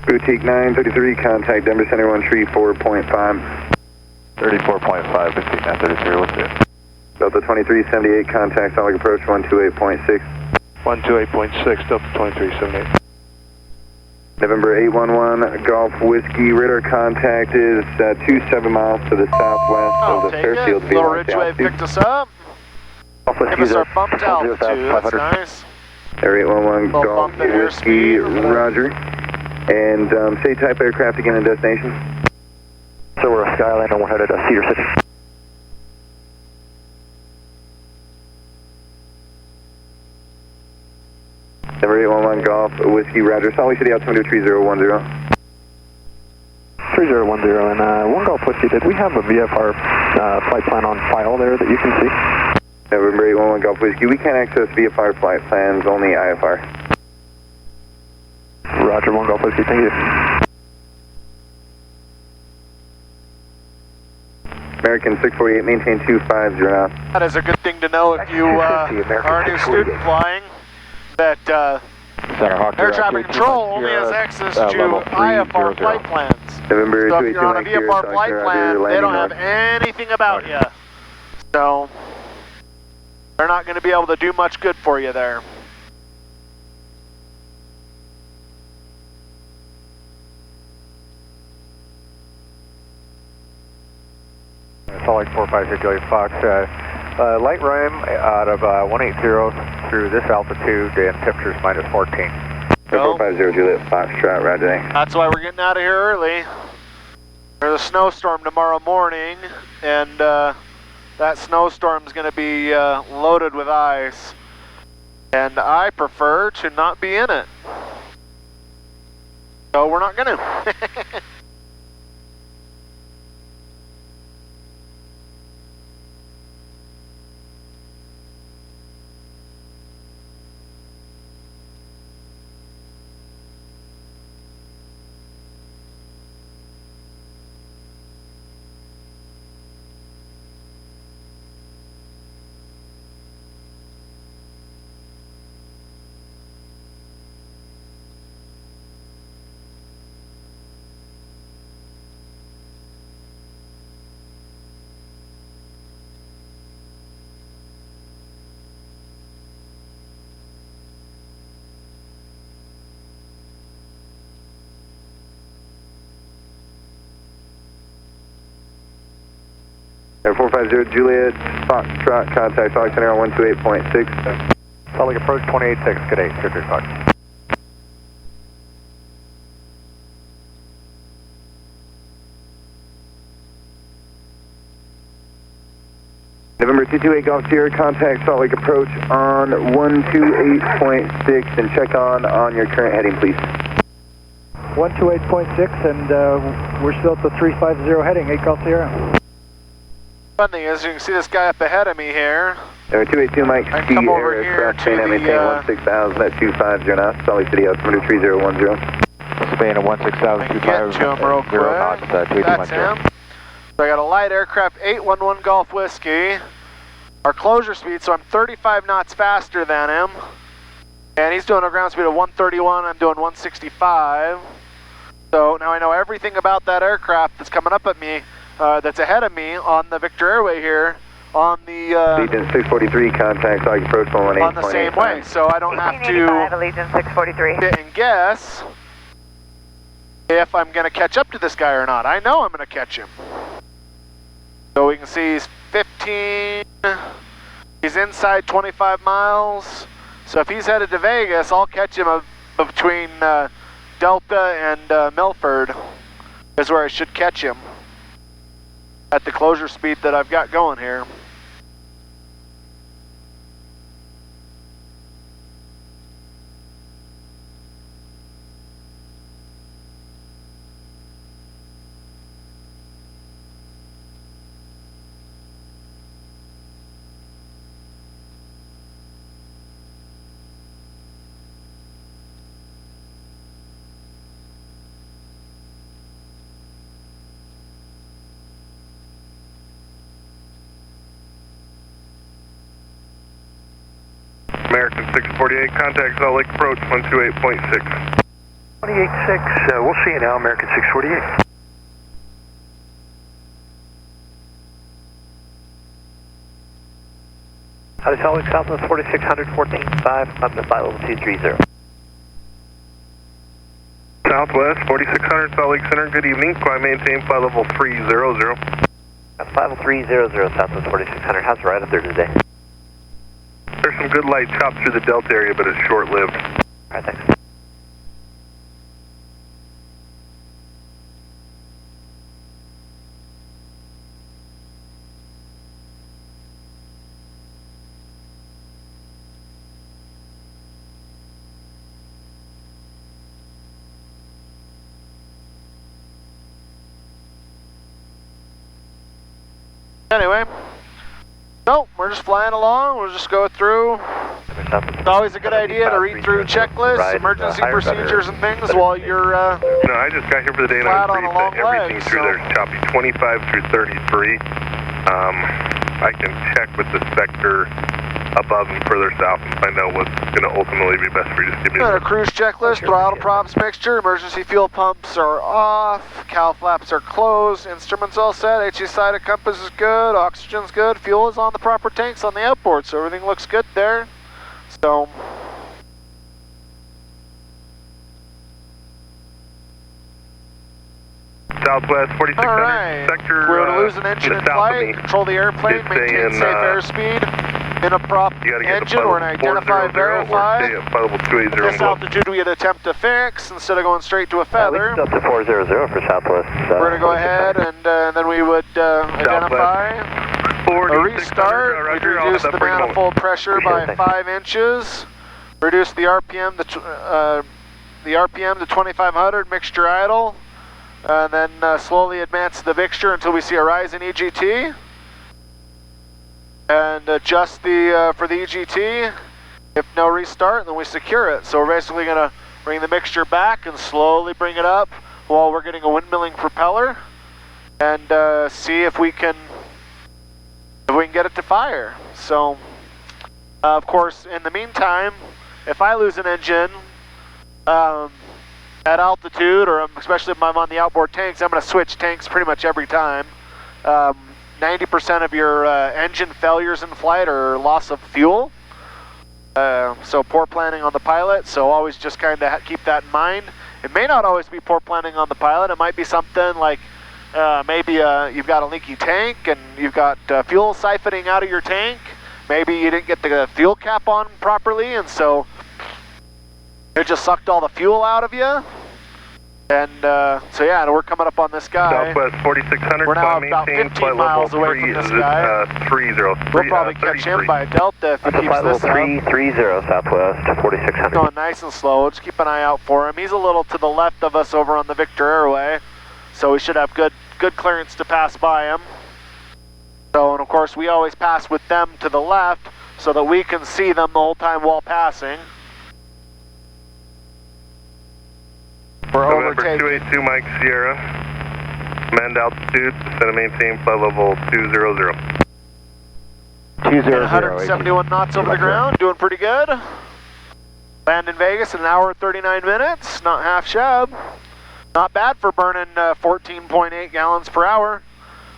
Boutique 933, contact Denver Center 134.5. 34.5, Boutique 933, what's it? Delta 2378, contact solid approach 128.6. 128.6, Delta 2378. November 811, Golf Whiskey, radar contact is 27 miles to the southwest of the Fairfield Little Ridgeway picked us up. Give us our bumped altitude, that's nice. Air 811, Golf Whiskey, roger. And say type aircraft again and destination. So we're a Skyline and we're headed to Cedar City. Number 811 Golf Whiskey, roger. Salt Lake City altimeter 3010. 3010 and 1 Golf Whiskey, did we have a VFR flight plan on file there that you can see? November 811 Golf Whiskey, we can't access VFR flight plans, only IFR. Roger, 1 Golf Whiskey, thank you. American 648, maintain 250 knots. That is a good thing to know if you are a new student flying, that air traffic control only has access to IFR flight plans. November So if you're on a VFR flight plan, they don't have anything about you. So they're not going to be able to do much good for you there. Salt Lake 450 Julia Fox, light rim out of 180 through this altitude and temperatures minus 14. 450 Juliet Foxtrot, roger. That's why we're getting out of here early. There's a snowstorm tomorrow morning, and that snowstorm's going to be loaded with ice. And I prefer to not be in it. So we're not going to. Air 450 Juliet Foxtrot, contact Salt Lake Center on 128.6. Salt Lake approach 28.6, good day, 235. November 228 Golf Sierra, contact Salt Lake approach on 128.6 and check on your current heading, please. 128.6 and we're still at the 350 heading, 8 Golf Sierra. Fun thing is, you can see this guy up ahead of me here. Number 282 Mike, I come over here to the, maintain 16,000 at 250 knots, Salt Lake City altimeter 3010. Spain at 16,025. Get to him real quick. That's him. So I got a light aircraft 811 Golf Whiskey. Our closure speed, so I'm 35 knots faster than him. And he's doing a ground speed of 131, I'm doing 165. So now I know everything about that aircraft that's coming up at me, that's ahead of me on the Victor Airway here, on the Allegiance 643, contact Salt Lake approach 118.8. on the same way, so I don't have to Allegiance 643. sit and guess if I'm going to catch up to this guy or not. I know I'm going to catch him. So we can see he's 15, he's inside 25 miles. So if he's headed to Vegas, I'll catch him between Delta and Milford is where I should catch him at the closure speed that I've got going here. American 648, contact Salt Lake approach 128.6. 28.6, we'll see you now, American 648. Howdy, Salt Lake Southwest 4600, 14.5, I'm the flight level 230. Southwest 4600, Salt Lake Center, good evening. Climb maintain flight level 300. Flight level 300, Southwest 4600, how's the ride up there today? There's some good light chop through the Delta area, but it's short-lived. Alright, thanks. Anyway, so we're just flying along. We'll just go through. It's always a good idea to read through checklists, emergency procedures, and things while you're No, I just got here for the day and I flat on a briefed long that everything leg, through so- there is choppy 25 through 33. I can check with the sector above and further south and find out what's going to ultimately be best for you. Just give me a cruise checklist, throttle props mixture, emergency fuel pumps are off, cowl flaps are closed, instruments all set, HE side of compass is good, oxygen's good, fuel is on the proper tanks on the outboard, so everything looks good there. So, Southwest 4600 all right. sector. We're going to lose an engine in flight, control the airplane, It's maintain saying, safe airspeed, in a prop You got to get engine to or an identify verify. or stay at flight level 280 This and below. altitude we'd attempt to fix instead of going straight to a feather. Up to 400 for Southwest. We're going to go ahead and then we would identify a restart. We'd reduce the manifold pressure by 5 inches. Reduce the RPM to 2500, mixture idle. And then slowly advance the mixture until we see a rise in EGT. And adjust the for the EGT. If no restart, then we secure it. So we're basically going to bring the mixture back and slowly bring it up while we're getting a windmilling propeller, and see if we can get it to fire. So, of course, in the meantime, if I lose an engine at altitude, or especially if I'm on the outboard tanks, I'm going to switch tanks pretty much every time. 90% of your engine failures in flight are loss of fuel. So poor planning on the pilot, so always just kind of keep that in mind. It may not always be poor planning on the pilot. It might be something like maybe you've got a leaky tank and you've got fuel siphoning out of your tank. Maybe you didn't get the fuel cap on properly, and so it just sucked all the fuel out of you. And so yeah, and we're coming up on this guy. Southwest 4600. We're now about 15 miles away from this guy. 30. We'll probably catch him by a delta if he keeps flight level this up. 330 Southwest 4600. Going nice and slow. Just keep an eye out for him. He's a little to the left of us over on the Victor Airway, so we should have good clearance to pass by him. So, and of course, we always pass with them to the left so that we can see them the whole time while passing. We're November overtaking. 282 Mike Sierra. Command altitude, descend and maintain flight level 200. 171 knots over the ground, doing pretty good. Land in Vegas in 1 hour 39 minutes, not half shab. Not bad for burning 14.8 gallons per hour.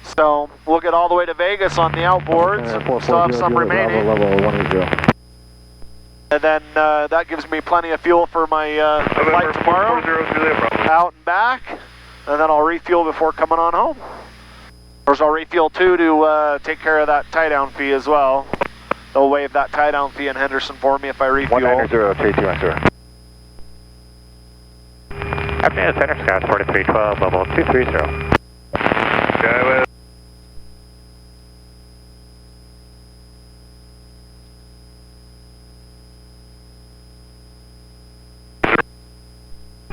So we'll get all the way to Vegas on the outboards, and still have some remaining. And then that gives me plenty of fuel for my flight tomorrow, out and back, and then I'll refuel before coming on home. Of course, I'll refuel too to take care of that tie-down fee as well. They'll waive that tie-down fee in Henderson for me if I refuel. 190, 3210. Afternoon, Center Scout 4312, level 230. Skywest.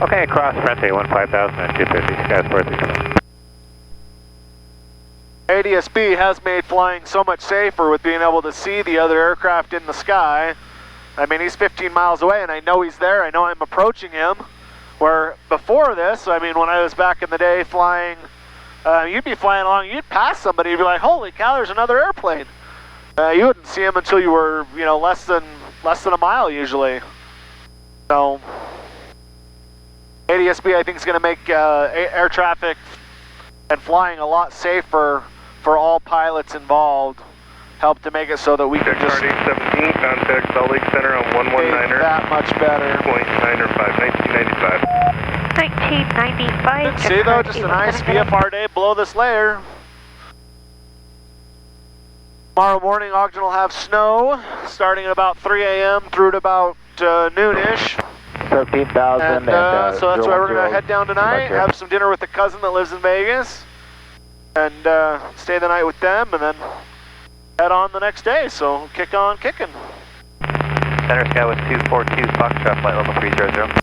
Okay, cross Frontier 15000 and 250, Scout 4312. ADSB has made flying so much safer with being able to see the other aircraft in the sky. I mean, he's 15 miles away and I know he's there. I know I'm approaching him. Where before this, I mean, when I was back in the day flying, you'd be flying along, you'd pass somebody, you'd be like, holy cow, there's another airplane. You wouldn't see him until you were, you know, less than a mile usually. So, ADSB I think is going to make air traffic and flying a lot safer for all pilots involved. Help to make it so that we can just 17, contact Salt Lake Center on 119er. That much better. 0.95, 1995. 1995. See though, just a nice VFR day below this layer. Tomorrow morning, Ogden will have snow starting at about 3 a.m. through to about noonish. 13,000 So that's why we're going to head down tonight, have some dinner with a cousin that lives in Vegas, and stay the night with them, and then head on the next day. So kick on kicking. Center Sky with 242, Foxtrot, flight level 300.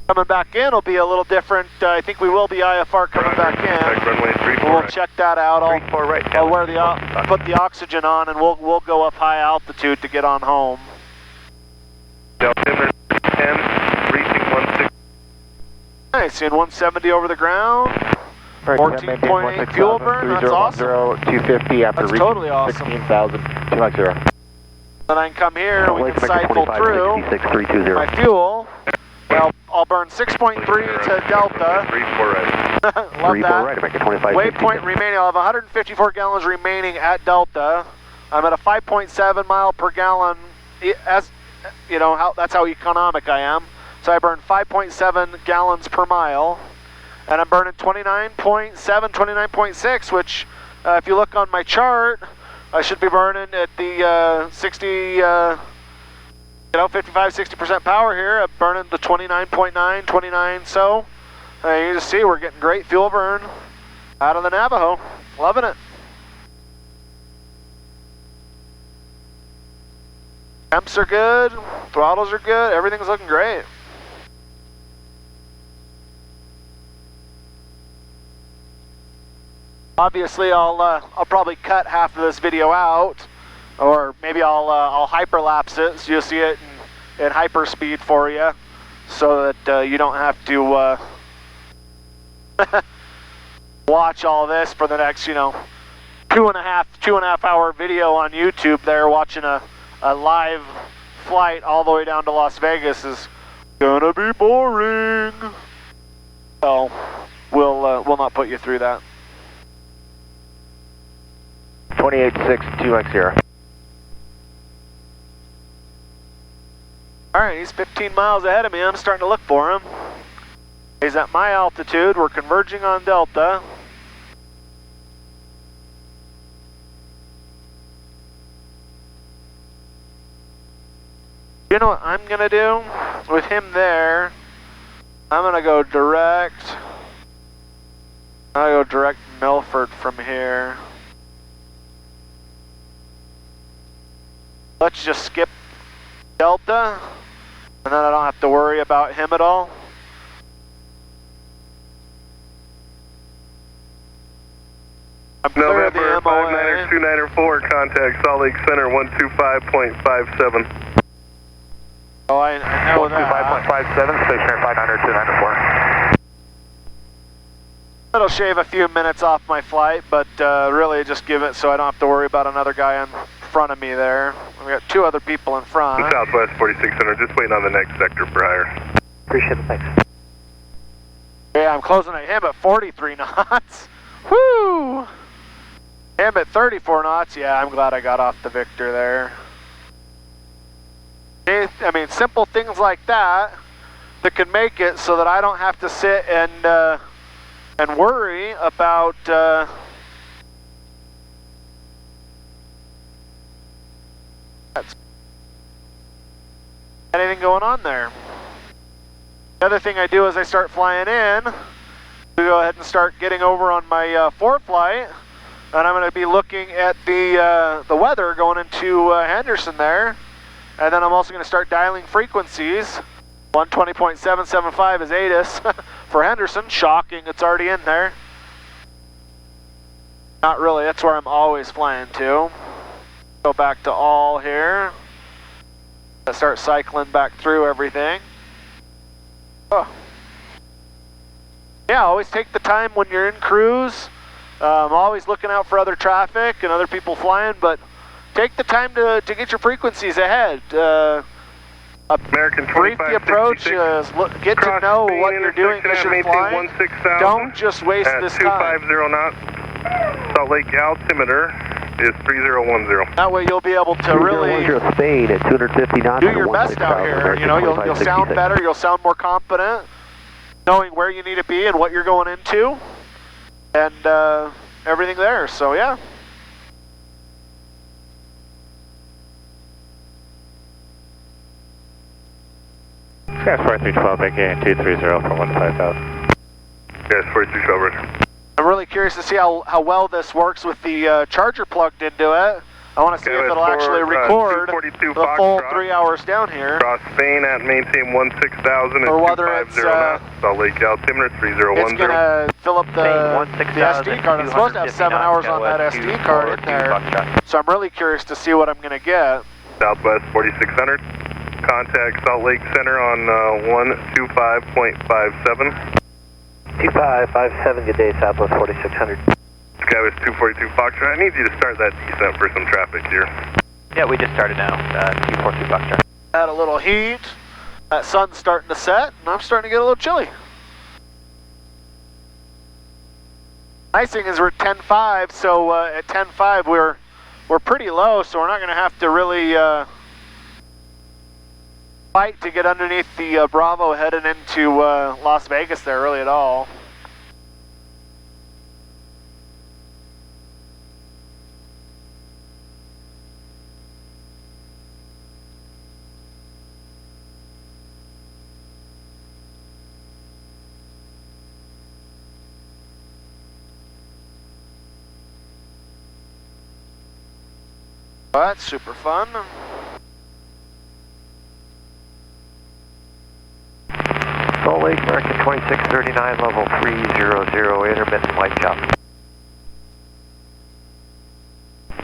Coming back in will be a little different. I think we will be IFR coming back in. Runway 34 We'll right. check that out. I'll wear put the oxygen on, and we'll go up high altitude to get on home. Altimeter 10, reaching 16. Nice, seeing 170 over the ground. 14.8 fuel burn, that's awesome. 250 after That's reaching totally awesome. 16,210. Then I can come here and we can cycle through my fuel. I'll burn 6.3 to Delta. 34 right. Love that. Right, make it 25. Waypoint remaining, I'll have 154 gallons remaining at Delta. I'm at a 5.7 mile per gallon, as you know, that's how economic I am. So I burn 5.7 gallons per mile, and I'm burning 29.7, 29.6, which if you look on my chart, I should be burning at the 55-60% power here. I'm burning the 29.9, 29. So you just see we're getting great fuel burn out of the Navajo. Loving it. Temps are good, throttles are good, everything's looking great. Obviously, I'll probably cut half of this video out, or maybe I'll hyperlapse it so you'll see it in hyperspeed for you, so that you don't have to watch all this for the next, two and a half hour video on YouTube. There, watching a live flight all the way down to Las Vegas is gonna be boring. So we'll not put you through that. 28.62x0. Alright, he's 15 miles ahead of me. I'm starting to look for him. He's at my altitude. We're converging on Delta. You know what I'm going to do with him there? I'm going to go direct. I'll go direct Milford from here. Let's just skip Delta, and then I don't have to worry about him at all. I'm clear of the November MOA. 59er, 294, contact Salt Lake Center 125.57. Oh, I know that. 125.57, stationary 500, 294. It'll shave a few minutes off my flight, but really just give it so I don't have to worry about another guy in front of me there. We got two other people in front. Southwest 4600, just waiting on the next sector for hire. Appreciate it, thanks. Yeah, I'm closing at him at 43 knots. Woo! Him at 34 knots. Yeah, I'm glad I got off the Victor there. I mean, simple things like that can make it so that I don't have to sit and worry about anything going on there. The other thing I do is I start flying in. We go ahead and start getting over on my flight, and I'm going to be looking at the weather going into Henderson there, and then I'm also going to start dialing frequencies. 120.775 is ADIS for Henderson. Shocking, it's already in there. Not really, that's where I'm always flying to. Go back to all here. Start cycling back through everything. Oh. Yeah, always take the time when you're in cruise. Always looking out for other traffic and other people flying, but take the time to get your frequencies ahead. American brief the approach, get to know what you're doing as you're flying. Don't just waste this time. 250 knots. Salt Lake altimeter is 3010. That way you'll be able to really Spain at 250 knots. do your best out here. You know, you'll sound better, you'll sound more confident, knowing where you need to be and what you're going into, and everything there. So yeah. Gas 4312, big gain 230 for 15,000. Gas 4312, roger. I'm really curious to see how well this works with the charger plugged into it. I want to see if it'll actually record the full 3 hours down here. Cross Spain at maintain 16,000 or whether it's knots. Salt Lake altimeter 3010. It's going to fill up the SD card. It's supposed to have 7 hours on that SD card in there. So I'm really curious to see what I'm going to get. Southwest 4600. Contact Salt Lake Center on 125.57. 2557, good day, Southwest 4600. Skywest 242 Foxtrot. I need you to start that descent for some traffic here. Yeah, we just started now, 242 Foxtrot. Had a little heat. That sun's starting to set, and I'm starting to get a little chilly. Nice thing is we're at 10.5, so at 10.5 we're pretty low, so we're not going to have to really fight to get underneath the Bravo heading into Las Vegas there really at all. Well, that's super fun. Salt Lake, American 2639, level 300, intermittent light chop.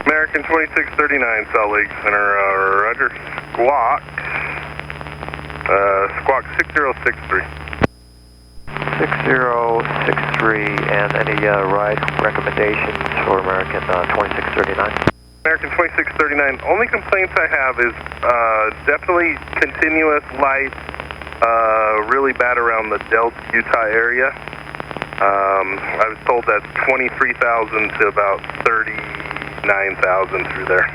American 2639, Salt Lake Center, roger. Squawk 6063. 6063, and any ride recommendations for American 2639? American 2639, only complaints I have is definitely continuous light, really bad around the Delta, Utah area. I was told that's 23,000 to about 39,000 through there.